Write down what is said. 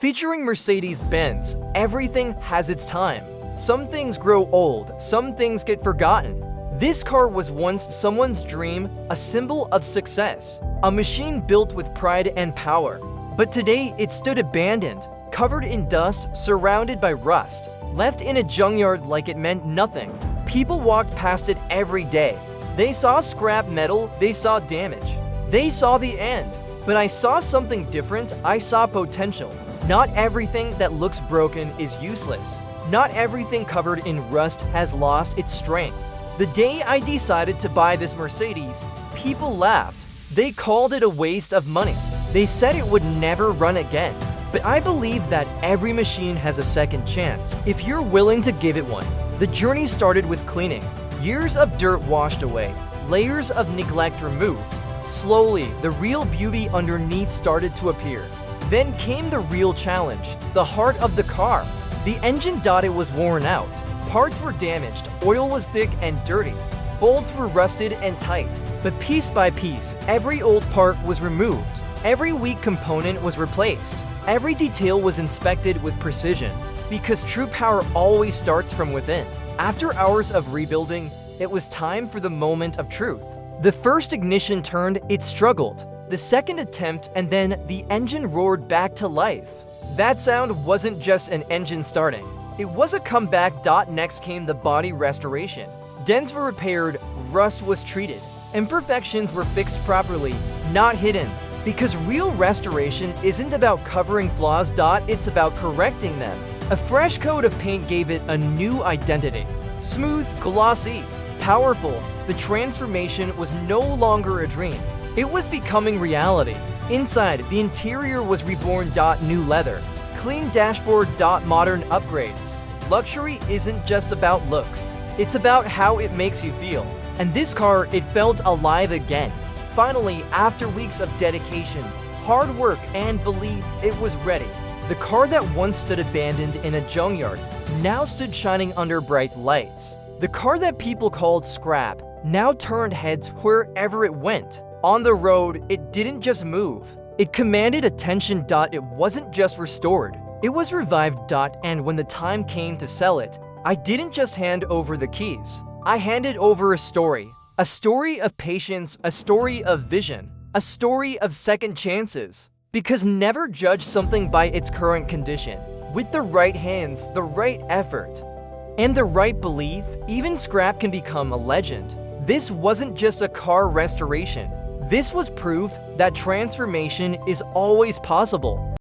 Featuring Mercedes-Benz, everything has its time. Some things grow old, some things get forgotten. This car was once someone's dream, a symbol of success, a machine built with pride and power. But today, it stood abandoned, covered in dust, surrounded by rust, left in a junkyard like it meant nothing. People walked past it every day. They saw scrap metal, they saw damage. They saw the end. But I saw something different. I saw potential. Not everything that looks broken is useless. Not everything covered in rust has lost its strength. The day I decided to buy this Mercedes, people laughed. They called it a waste of money. They said it would never run again. But I believe that every machine has a second chance if you're willing to give it one. The journey started with cleaning. Years of dirt washed away, layers of neglect removed. Slowly, the real beauty underneath started to appear. Then came the real challenge, the heart of the car. The engine dotted was worn out. Parts were damaged, oil was thick and dirty. Bolts were rusted and tight. But piece by piece, every old part was removed. Every weak component was replaced. Every detail was inspected with precision. Because true power always starts from within. After hours of rebuilding, it was time for the moment of truth. The first ignition turned, it struggled. The second attempt, and then the engine roared back to life. That sound wasn't just an engine starting. It was a comeback. Next came the body restoration. Dents were repaired, rust was treated. Imperfections were fixed properly, not hidden. Because real restoration isn't about covering flaws. It's about correcting them. A fresh coat of paint gave it a new identity. Smooth, glossy, powerful. The transformation was no longer a dream. It was becoming reality. Inside, the interior was reborn. New leather, clean dashboard. Modern upgrades. Luxury isn't just about looks. It's about how it makes you feel. And this car, it felt alive again. Finally, after weeks of dedication, hard work, and belief, it was ready. The car that once stood abandoned in a junkyard now stood shining under bright lights. The car that people called scrap now turned heads wherever it went. On the road, it didn't just move. It commanded attention. It wasn't just restored. It was revived. And when the time came to sell it, I didn't just hand over the keys. I handed over a story. A story of patience, a story of vision, a story of second chances. Because never judge something by its current condition. With the right hands, the right effort, and the right belief, even scrap can become a legend. This wasn't just a car restoration. This was proof that transformation is always possible.